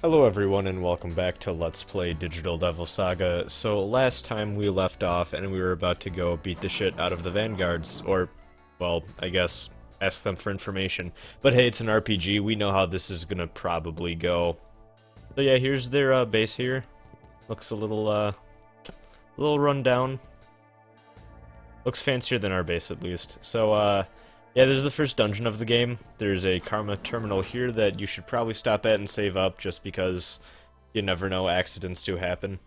Hello everyone and welcome back to Let's Play Digital Devil Saga. So last time we left off and we were about to go beat the shit out of the Vanguards, or, well, I guess, ask them for information. But hey, it's an RPG, we know how this is gonna probably go. So yeah, here's their base here. Looks a little run down. Looks fancier than our base at least. So yeah, this is the first dungeon of the game. There's a karma terminal here that you should probably stop at and save up just because you never know, accidents do happen.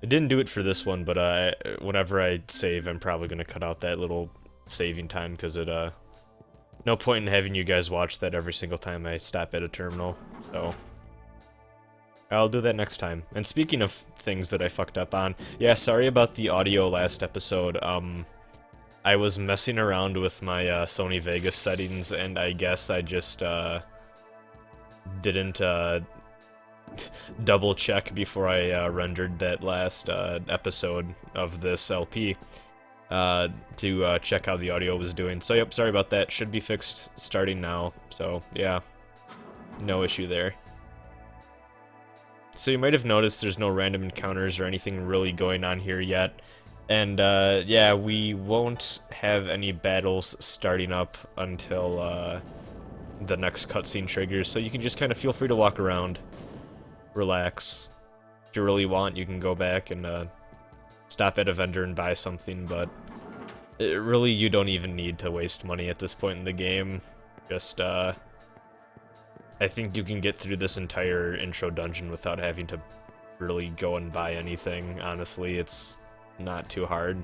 I didn't do it for this one, but whenever I save, I'm probably going to cut out that little saving time because no point in having you guys watch that every single time I stop at a terminal, so I'll do that next time. And speaking of things that I fucked up on, yeah, sorry about the audio last episode. I was messing around with my Sony Vegas settings, and I guess I just didn't double check before I rendered that last episode of this LP to check how the audio was doing. So yep, sorry about that. Should be fixed starting now. So yeah, no issue there. So you might have noticed there's no random encounters or anything really going on here yet. And yeah, we won't have any battles starting up until the next cutscene triggers, so you can just kind of feel free to walk around, relax. If you really want, you can go back and stop at a vendor and buy something, but really you don't even need to waste money at this point in the game. Just I think you can get through this entire intro dungeon without having to really go and buy anything. Honestly, it's not too hard.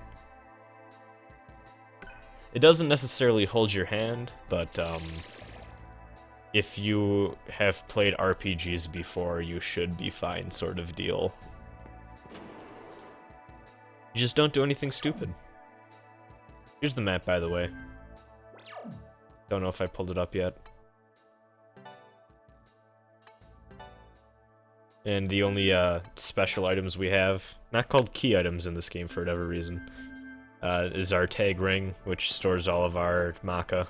It doesn't necessarily hold your hand, but if you have played RPGs before, you should be fine, sort of deal. You just don't do anything stupid. Here's the map, by the way. Don't know if I pulled it up yet. And the only special items we have, not called key items in this game for whatever reason, is our tag ring, which stores all of our maca.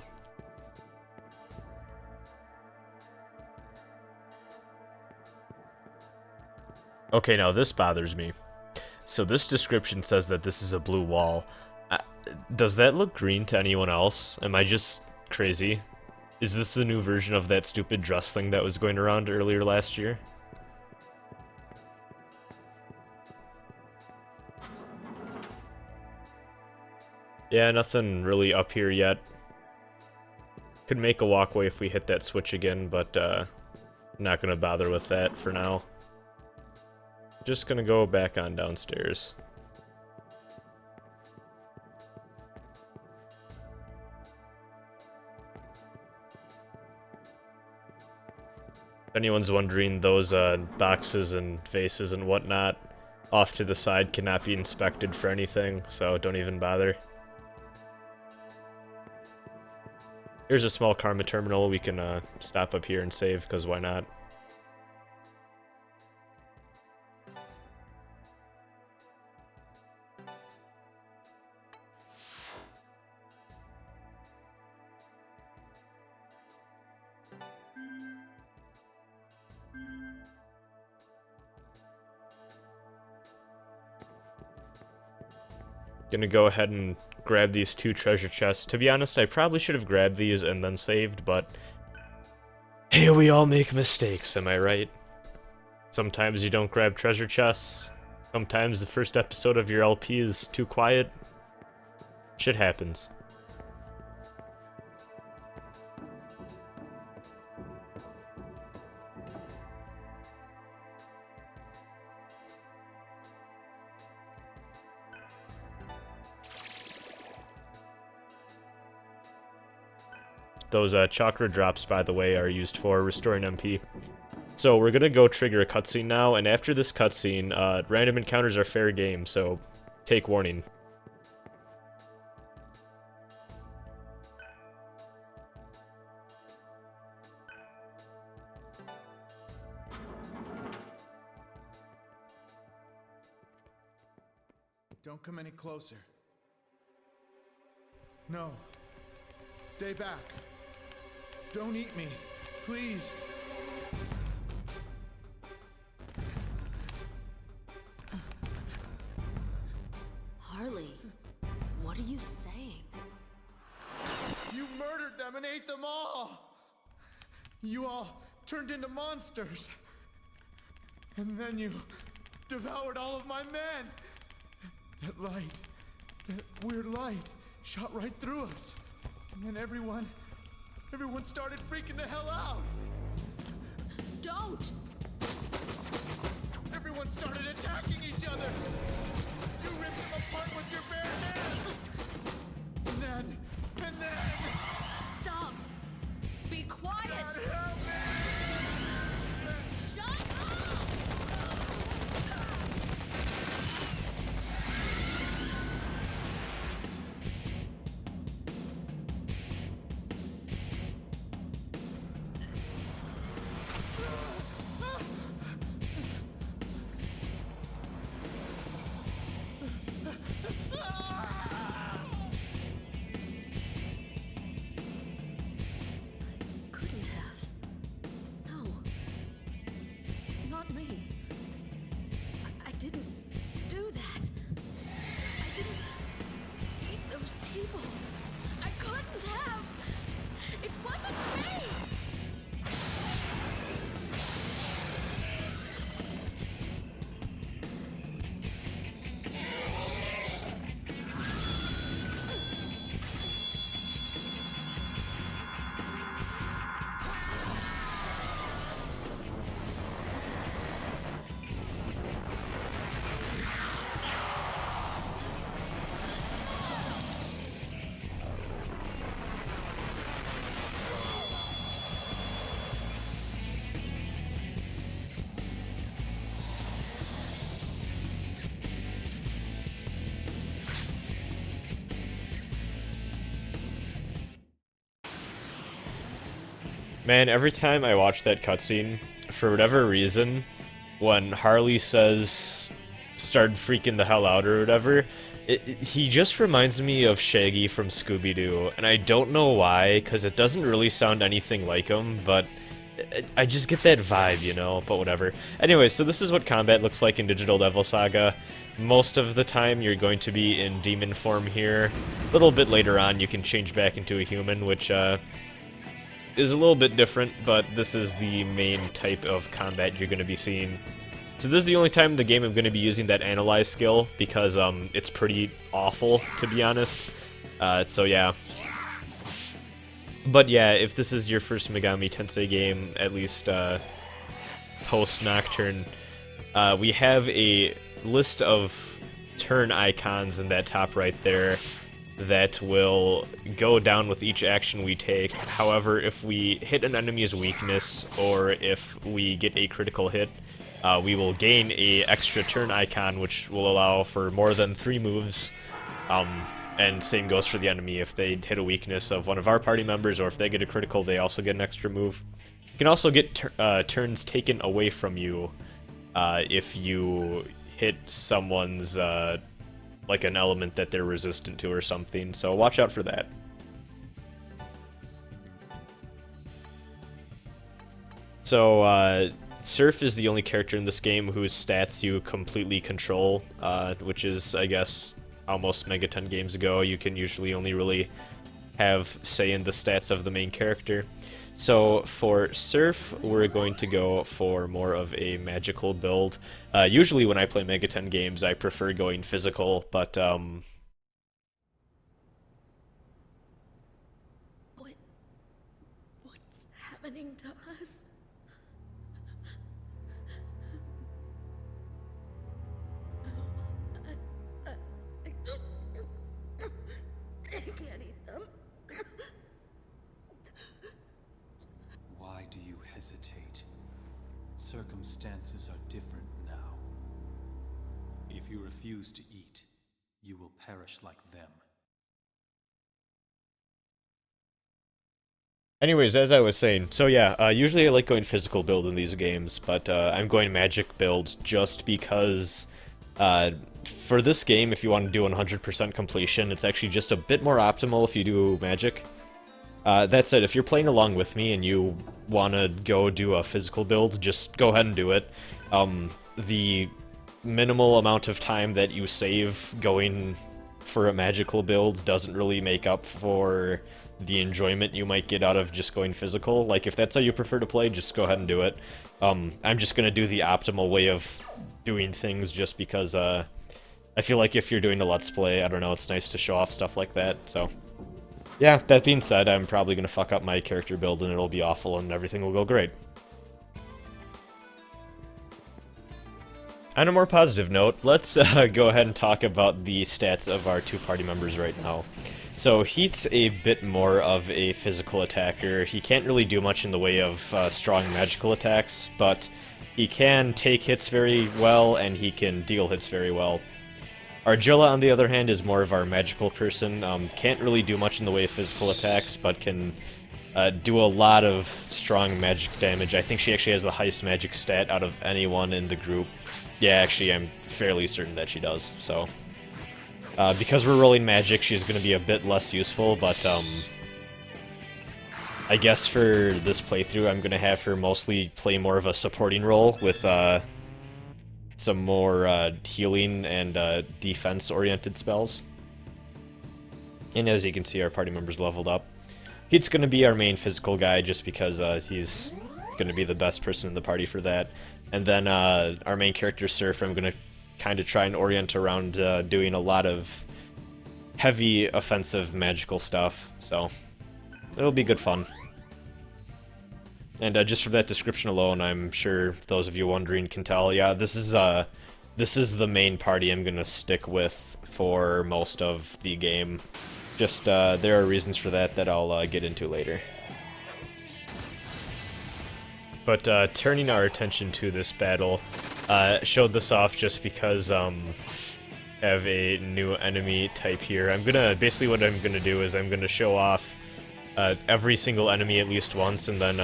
Okay, now this bothers me. So this description says that this is a blue wall. Does that look green to anyone else? Am I just crazy? Is this the new version of that stupid dress thing that was going around earlier last year? Yeah, nothing really up here yet. Could make a walkway if we hit that switch again, but not gonna bother with that for now. Just gonna go back on downstairs. If anyone's wondering, those boxes and vases and whatnot off to the side cannot be inspected for anything, so don't even bother. Here's a small karma terminal. We can stop up here and save, because why not? Gonna go ahead and grab these two treasure chests. To be honest, I probably should have grabbed these and then saved, but hey, we all make mistakes, am I right? Sometimes you don't grab treasure chests. Sometimes the first episode of your LP is too quiet. Shit happens. Those chakra drops, by the way, are used for restoring MP. So we're gonna go trigger a cutscene now, and after this cutscene, random encounters are fair game, so take warning. Don't come any closer. No. Stay back. Don't eat me. Please. Harley, what are you saying? You murdered them and ate them all! You all turned into monsters. And then you devoured all of my men! That light, that weird light, shot right through us. And then everyone started freaking the hell out! Don't! Everyone started attacking each other! You ripped them apart with your bare hands! And then... Stop! Be quiet! God help me! Shut up! Couldn't have. No. Not me. I didn't do that. I didn't eat those people. I couldn't have. It wasn't me! Man, every time I watch that cutscene, for whatever reason, when Harley says start freaking the hell out or whatever, he just reminds me of Shaggy from Scooby-Doo, and I don't know why, because it doesn't really sound anything like him, but I just get that vibe, you know, but whatever. Anyway, so this is what combat looks like in Digital Devil Saga. Most of the time you're going to be in demon form here. A little bit later on you can change back into a human, which is a little bit different, but this is the main type of combat you're going to be seeing. So this is the only time in the game I'm going to be using that Analyze skill, because it's pretty awful, to be honest. So yeah. But yeah, if this is your first Megami Tensei game, at least post-Nocturne, we have a list of turn icons in that top right there that will go down with each action we take. However, if we hit an enemy's weakness, or if we get a critical hit, we will gain a extra turn icon, which will allow for more than 3 moves. And same goes for the enemy. If they hit a weakness of one of our party members, or if they get a critical, they also get an extra move. You can also get turns taken away from you if you hit someone's like an element that they're resistant to or something, so watch out for that. So, Surf is the only character in this game whose stats you completely control, which is, I guess, almost Mega 10 games ago. You can usually only really have say in the stats of the main character. So for Surf, we're going to go for more of a magical build. Usually when I play Mega 10 games, I prefer going physical, but What's happening to us? I can't eat them. Why do you hesitate? Circumstances are different now. If you refuse to eat, you will perish like them. anyways, as I was saying, so yeah, usually I like going physical build in these games, but I'm going magic build just because for this game, if you want to do 100% completion, it's actually just a bit more optimal if you do magic. That said, if you're playing along with me and you want to go do a physical build, just go ahead and do it. The minimal amount of time that you save going for a magical build doesn't really make up for the enjoyment you might get out of just going physical. Like, if that's how you prefer to play, just go ahead and do it. I'm just gonna do the optimal way of doing things just because, I feel like if you're doing a Let's Play, I don't know, it's nice to show off stuff like that, so... Yeah, that being said, I'm probably gonna fuck up my character build and it'll be awful and everything will go great. On a more positive note, let's go ahead and talk about the stats of our two party members right now. So Heat's a bit more of a physical attacker. He can't really do much in the way of strong magical attacks, but he can take hits very well and he can deal hits very well. Argilla, on the other hand, is more of our magical person. Can't really do much in the way of physical attacks, but can do a lot of strong magic damage. I think she actually has the highest magic stat out of anyone in the group. Yeah, actually, I'm fairly certain that she does, so... because we're rolling magic, she's going to be a bit less useful, but I guess for this playthrough, I'm going to have her mostly play more of a supporting role with some more healing and defense-oriented spells. And as you can see, our party members leveled up. He's going to be our main physical guy just because he's going to be the best person in the party for that. And then our main character, Surf, I'm going to kind of try and orient around doing a lot of heavy offensive magical stuff, so it'll be good fun. And just for that description alone, I'm sure those of you wondering can tell, yeah, this is the main party I'm gonna stick with for most of the game. Just there are reasons for that that I'll get into later. But turning our attention to this battle, showed this off just because have a new enemy type here. Basically what I'm gonna do is I'm gonna show off every single enemy at least once, and then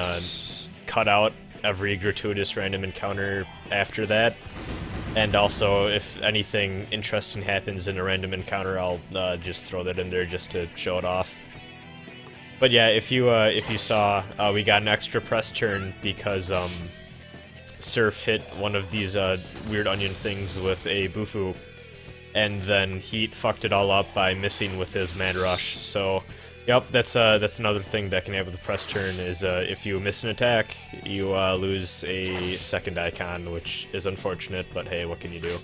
cut out every gratuitous random encounter after that. And also, if anything interesting happens in a random encounter, I'll just throw that in there just to show it off. But yeah, if you saw, we got an extra press turn because Surf hit one of these weird onion things with a Bufu, and then Heat fucked it all up by missing with his Man Rush. So, yep, that's another thing that can happen with the press turn is if you miss an attack, you lose a second icon, which is unfortunate, but hey, what can you do?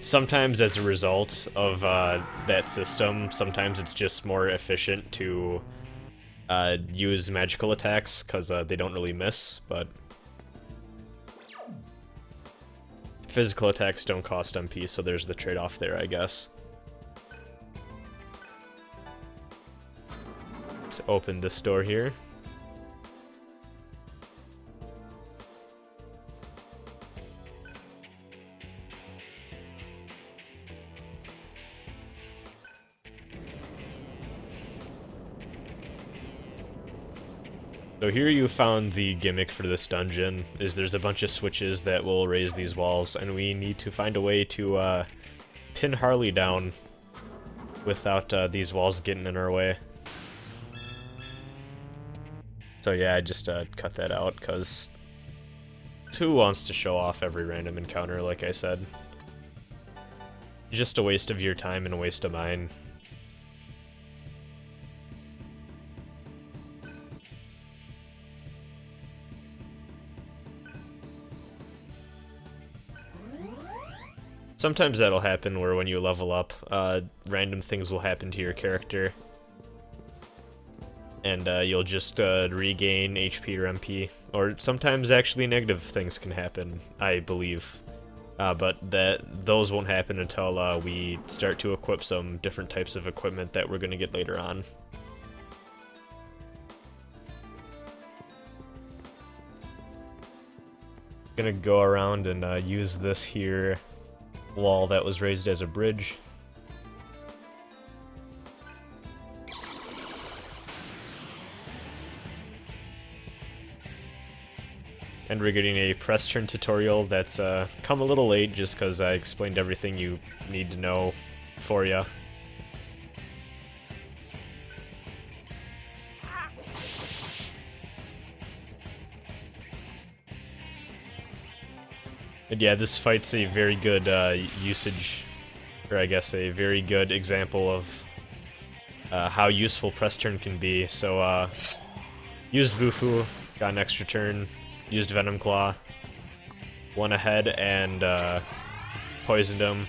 Sometimes as a result of that system, sometimes it's just more efficient to use magical attacks because they don't really miss, but physical attacks don't cost MP, so there's the trade-off there, I guess. Let's open this door here. So here you found the gimmick for this dungeon, is there's a bunch of switches that will raise these walls, and we need to find a way to pin Harley down without these walls getting in our way. So yeah, I just cut that out, because who wants to show off every random encounter, like I said? Just a waste of your time and a waste of mine. Sometimes that'll happen where when you level up, random things will happen to your character. And you'll just regain HP or MP. Or sometimes actually negative things can happen, I believe. But those won't happen until we start to equip some different types of equipment that we're going to get later on. Gonna go around and use this here wall that was raised as a bridge. And we're getting a press turn tutorial that's come a little late just because I explained everything you need to know for you. And yeah, this fight's a very good usage, or I guess a very good example of how useful press turn can be. So, used Bufu, got an extra turn, used Venom Claw, went ahead and poisoned him.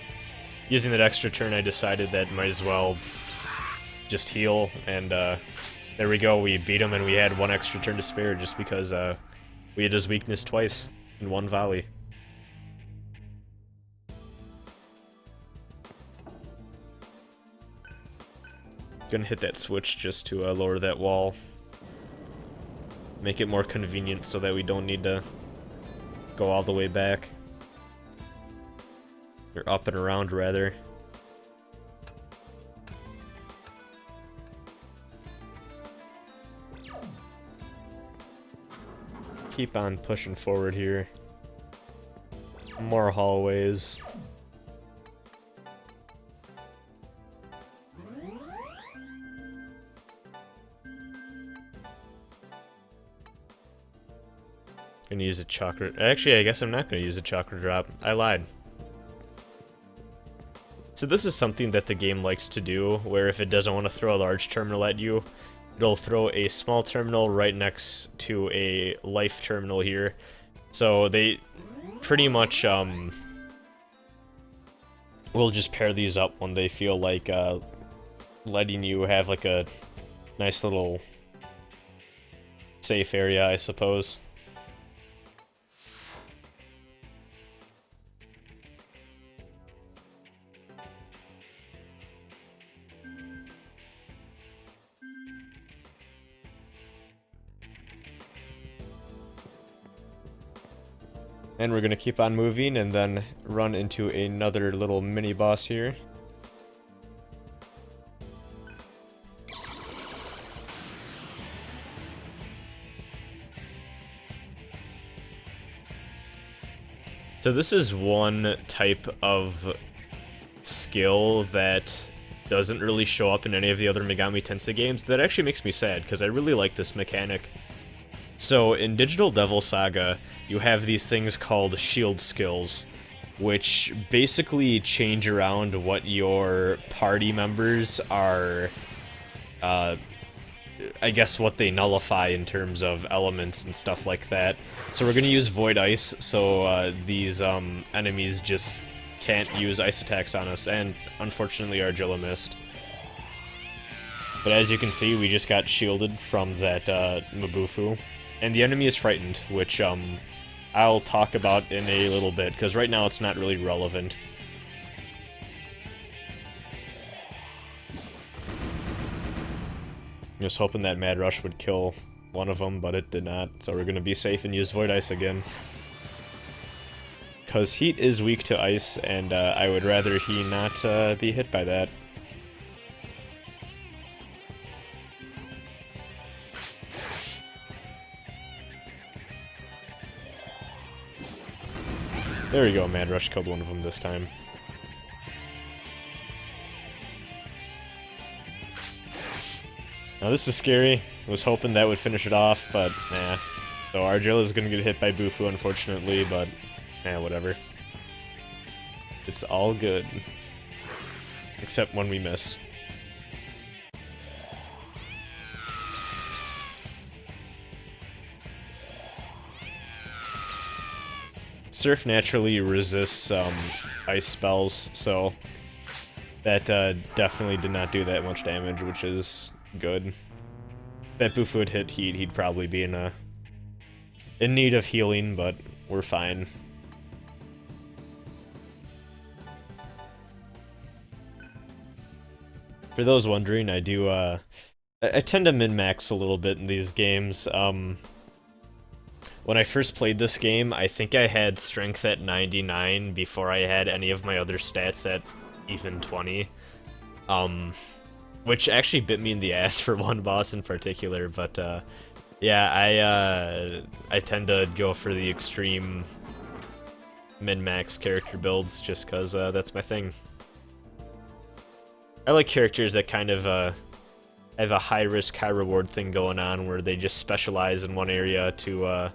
Using that extra turn, I decided that might as well just heal, and there we go, we beat him and we had one extra turn to spare just because we had his weakness twice in one volley. Gonna hit that switch just to lower that wall. Make it more convenient so that we don't need to go all the way back. Or up and around, rather. Keep on pushing forward here. More hallways. Gonna use a chakra. Actually, I guess I'm not gonna use a chakra drop. I lied. So this is something that the game likes to do, where if it doesn't want to throw a large terminal at you, it'll throw a small terminal right next to a life terminal here. So they pretty much will just pair these up when they feel like letting you have like a nice little safe area, I suppose. And we're gonna keep on moving and then run into another little mini boss here. So this is one type of skill that doesn't really show up in any of the other Megami Tensei games. That actually makes me sad, because I really like this mechanic. So in Digital Devil Saga, you have these things called shield skills, which basically change around what your party members are, I guess what they nullify in terms of elements and stuff like that. So we're going to use Void Ice, so these enemies just can't use ice attacks on us, and unfortunately Argilla missed. But as you can see, we just got shielded from that Mabufu, and the enemy is frightened, which I'll talk about in a little bit, because right now it's not really relevant. Just hoping that Mad Rush would kill one of them, but it did not, so we're going to be safe and use Void Ice again. Because Heat is weak to Ice, and I would rather he not be hit by that. There we go, Mad Rush killed one of them this time. Now this is scary. I was hoping that would finish it off, but nah. So Argilla's gonna get hit by Bufu, unfortunately, but whatever. It's all good. Except when we miss. Surf naturally resists ice spells, so that definitely did not do that much damage, which is good. If that Bufu would hit Heat, he'd probably be in need of healing, but we're fine. For those wondering, I do I tend to min-max a little bit in these games. When I first played this game, I think I had strength at 99 before I had any of my other stats at even 20. Which actually bit me in the ass for one boss in particular, but Yeah, I tend to go for the extreme min-max character builds just because that's my thing. I like characters that kind of have a high-risk, high-reward thing going on where they just specialize in one area to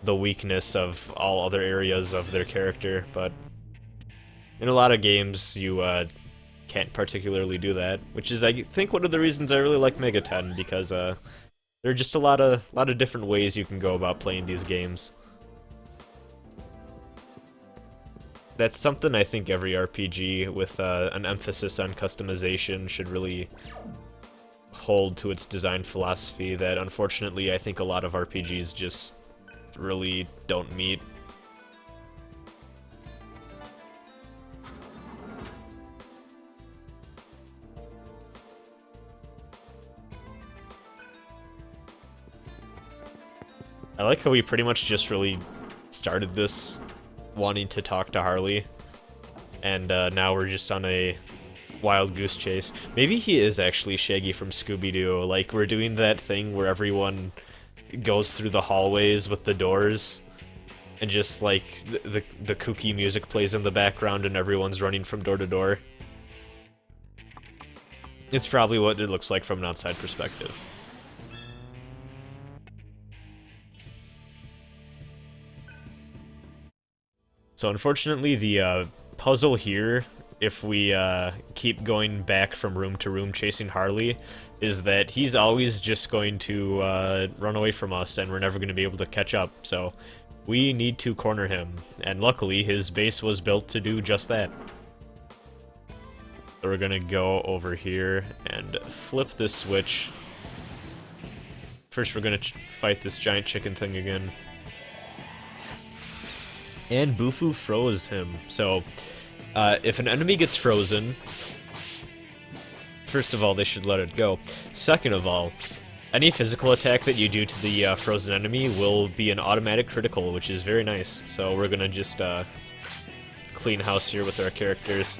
the weakness of all other areas of their character, but in a lot of games you can't particularly do that, which is, I think, one of the reasons I really like Mega 10, because there are just a lot of different ways you can go about playing these games. That's something I think every RPG with an emphasis on customization should really hold to its design philosophy that unfortunately I think a lot of RPGs just really don't meet. I like how we pretty much just really started this wanting to talk to Harley, and now we're just on a wild goose chase. Maybe he is actually Shaggy from Scooby-Doo. Like, we're doing that thing where everyone goes through the hallways with the doors, and just, like, the kooky music plays in the background and everyone's running from door to door. It's probably what it looks like from an outside perspective. So unfortunately, the puzzle here, if we keep going back from room to room chasing Harley, is that he's always just going to run away from us, and we're never going to be able to catch up. So we need to corner him, and luckily his base was built to do just that. So we're going to go over here and flip this switch. First we're going to fight this giant chicken thing again. And Bufu froze him. So, if an enemy gets frozen, first of all, they should let it go. Second of all, any physical attack that you do to the frozen enemy will be an automatic critical, which is very nice. So we're gonna just clean house here with our characters.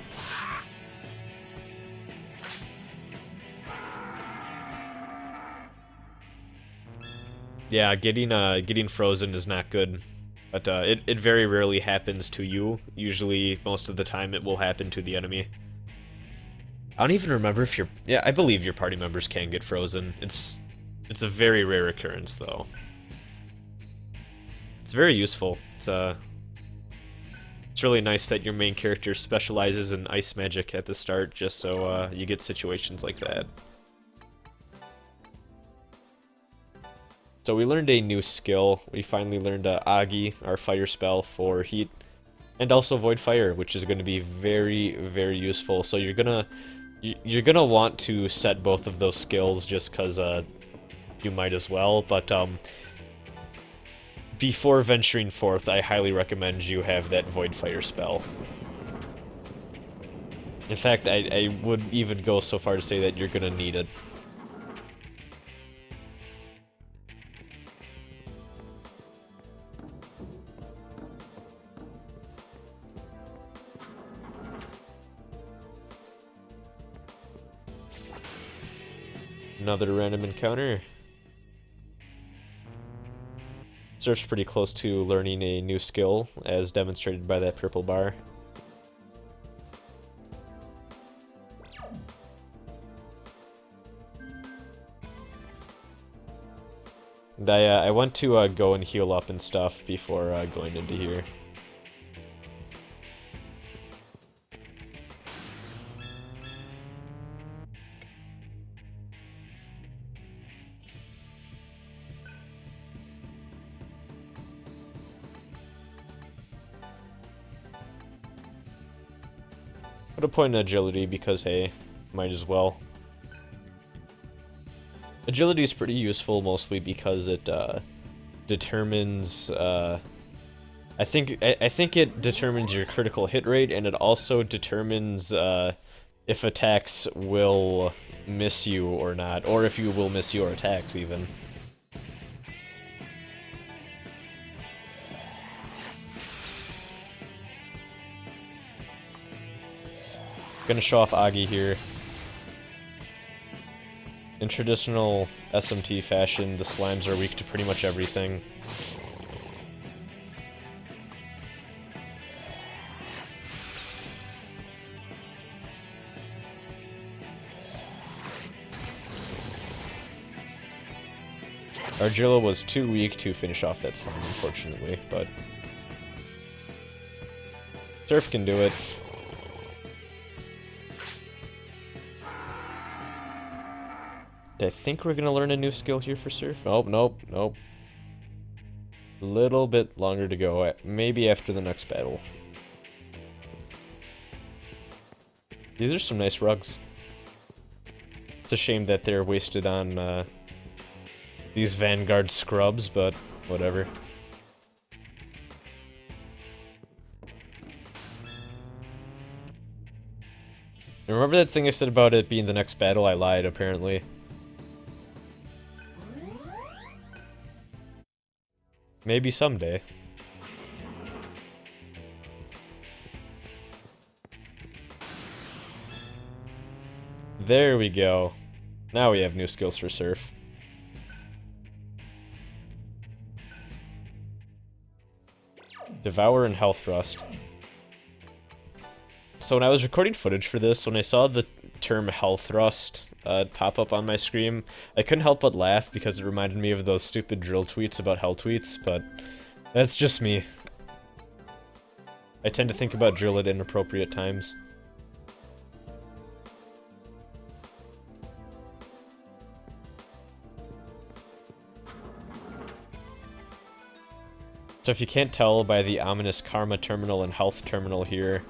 Yeah, getting frozen is not good. But it very rarely happens to you. Usually, most of the time, it will happen to the enemy. I don't even remember if yeah, I believe your party members can get frozen. It's a very rare occurrence, though. It's very useful. It's really nice that your main character specializes in ice magic at the start, just so you get situations like that. So we learned a new skill. We finally learned Agi, our fire spell for heat, and also Void Fire, which is going to be very, very useful. So you're gonna want to set both of those skills just because you might as well. But before venturing forth, I highly recommend you have that Void Fire spell. In fact, I would even go so far to say that you're gonna need it. Another random encounter. Surf's pretty close to learning a new skill, as demonstrated by that purple bar. And I want to go and heal up and stuff before going into here. Put a point in agility because, hey, might as well. Agility is pretty useful mostly because it determines. I think it determines your critical hit rate, and it also determines if attacks will miss you or not, or if you will miss your attacks even. Gonna show off Agi here. In traditional SMT fashion, the slimes are weak to pretty much everything. Argilla was too weak to finish off that slime, unfortunately, but Surf can do it. I think we're gonna learn a new skill here for Surf. Nope, nope, nope. A little bit longer to go, maybe after the next battle. These are some nice rugs. It's a shame that they're wasted on these Vanguard scrubs, but whatever. Remember that thing I said about it being the next battle? I lied, apparently. Maybe someday. There we go. Now we have new skills for Surf. Devour and Health Thrust. So when I was recording footage for this, when I saw the term Health Thrust pop up on my screen, I couldn't help but laugh because it reminded me of those stupid drill tweets about hell tweets, but that's just me. I tend to think about drill at inappropriate times. So if you can't tell by the ominous Karma Terminal and Health Terminal here,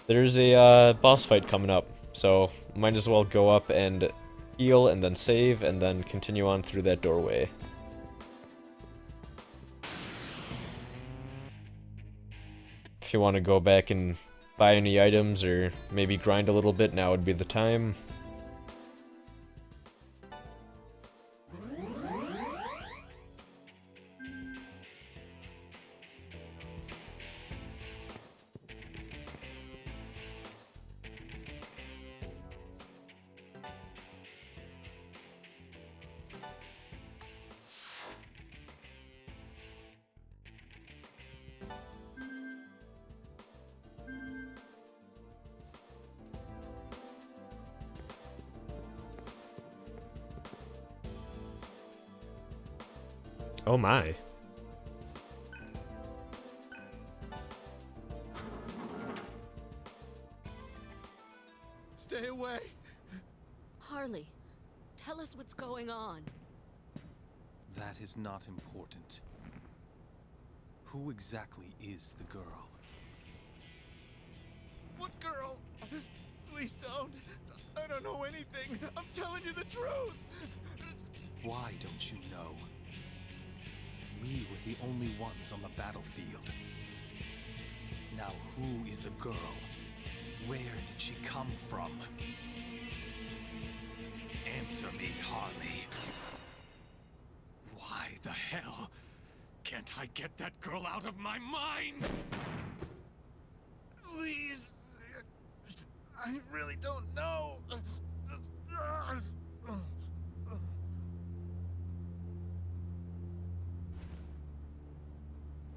there's a boss fight coming up, so might as well go up and heal and then save and then continue on through that doorway. If you want to go back and buy any items or maybe grind a little bit, now would be the time. Oh my. Stay away. Harley, tell us what's going on. That is not important. Who exactly is the girl? What girl? Please don't. I don't know anything. I'm telling you the truth. Why don't you know? We were the only ones on the battlefield. Now who is the girl? Where did she come from? Answer me, Harley. Why the hell can't I get that girl out of my mind? Please. I really don't know.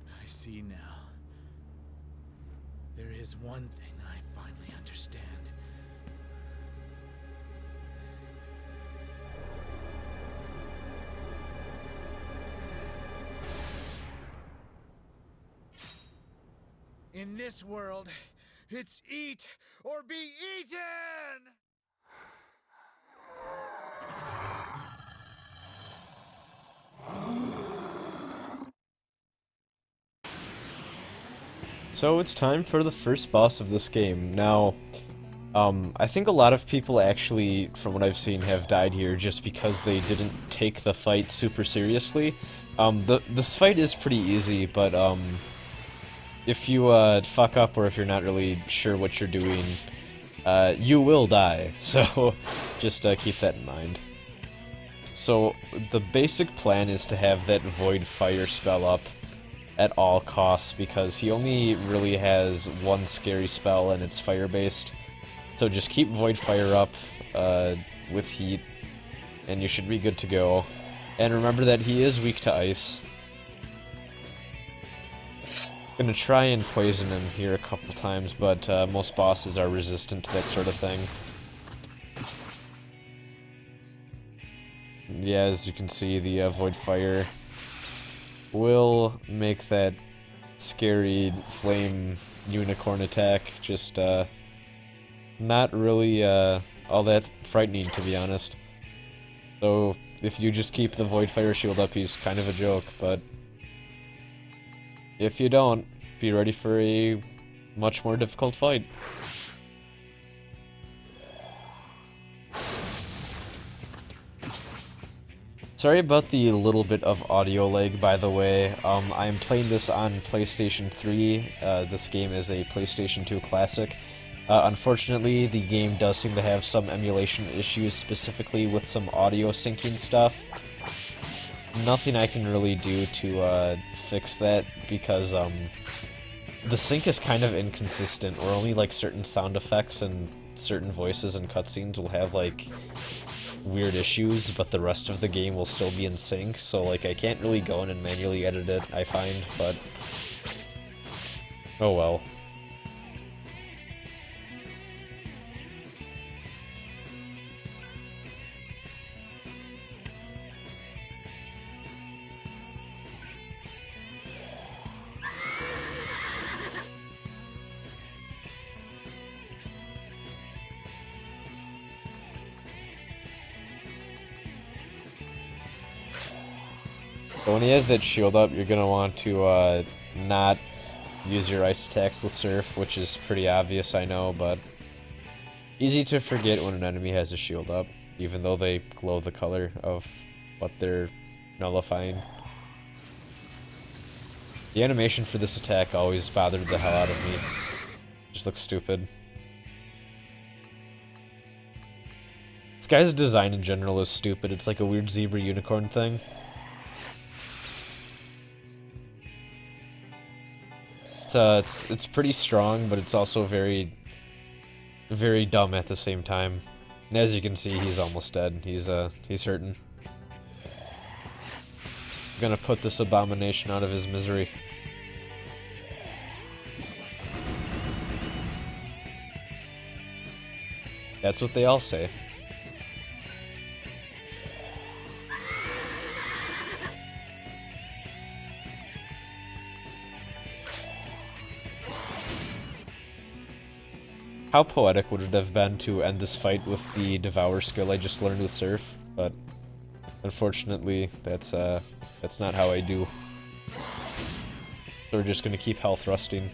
I see now. There is one thing I finally understand. In this world, it's eat or be eaten! So it's time for the first boss of this game. Now, I think a lot of people actually, from what I've seen, have died here just because they didn't take the fight super seriously. This fight is pretty easy, but if you fuck up or if you're not really sure what you're doing, you will die. So just keep that in mind. So the basic plan is to have that Void Fire spell up at all costs, because he only really has one scary spell and it's fire-based. So just keep Void Fire up with heat, and you should be good to go. And remember that he is weak to ice. Gonna try and poison him here a couple times, but most bosses are resistant to that sort of thing. Yeah, as you can see, the Void Fire will make that scary flame unicorn attack just not really all that frightening, to be honest. So if you just keep the Void Fire shield up, he's kind of a joke, but if you don't, be ready for a much more difficult fight. Sorry about the little bit of audio lag, by the way. I'm playing this on PlayStation 3. This game is a PlayStation 2 classic. Unfortunately, the game does seem to have some emulation issues, specifically with some audio syncing stuff. Nothing I can really do to fix that, because the sync is kind of inconsistent, where only like certain sound effects and certain voices and cutscenes will have like weird issues, but the rest of the game will still be in sync, so like I can't really go in and manually edit it, I find, but oh well. So when he has that shield up, you're gonna want to not use your ice attacks with Surf, which is pretty obvious, I know, but easy to forget when an enemy has a shield up, even though they glow the color of what they're nullifying. The animation for this attack always bothered the hell out of me. Just looks stupid. This guy's design in general is stupid. It's like a weird zebra unicorn thing. It's pretty strong, but it's also very, very dumb at the same time. And as you can see, he's almost dead. He's hurting. I'm gonna put this abomination out of his misery. That's what they all say. How poetic would it have been to end this fight with the Devour skill I just learned with Surf, but unfortunately, that's not how I do. So we're just gonna keep health rusting.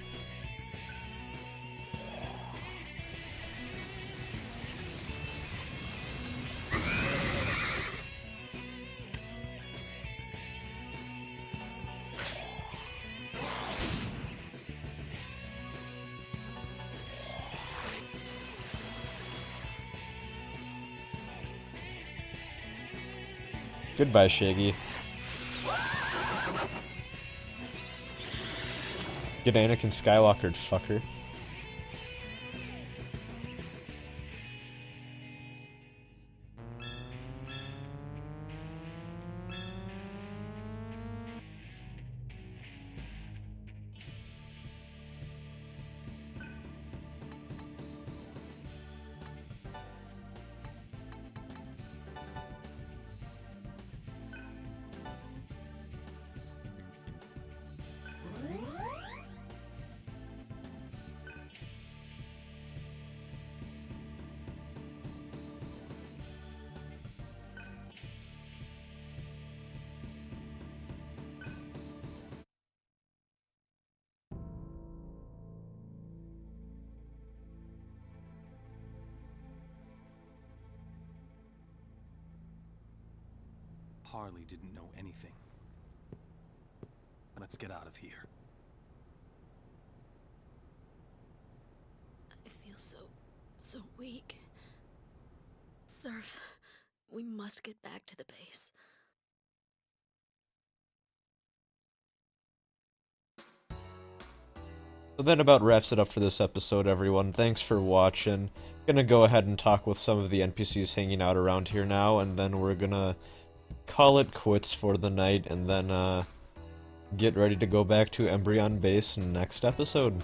Goodbye, Shaggy. Get Anakin Skywalker, fucker. Harley didn't know anything. Let's get out of here. I feel so weak. Surf, we must get back to the base. So that about wraps it up for this episode, everyone. Thanks for watching. gonna go ahead and talk with some of the NPCs hanging out around here now, and then we're gonna call it quits for the night, and then get ready to go back to Embryon Base next episode.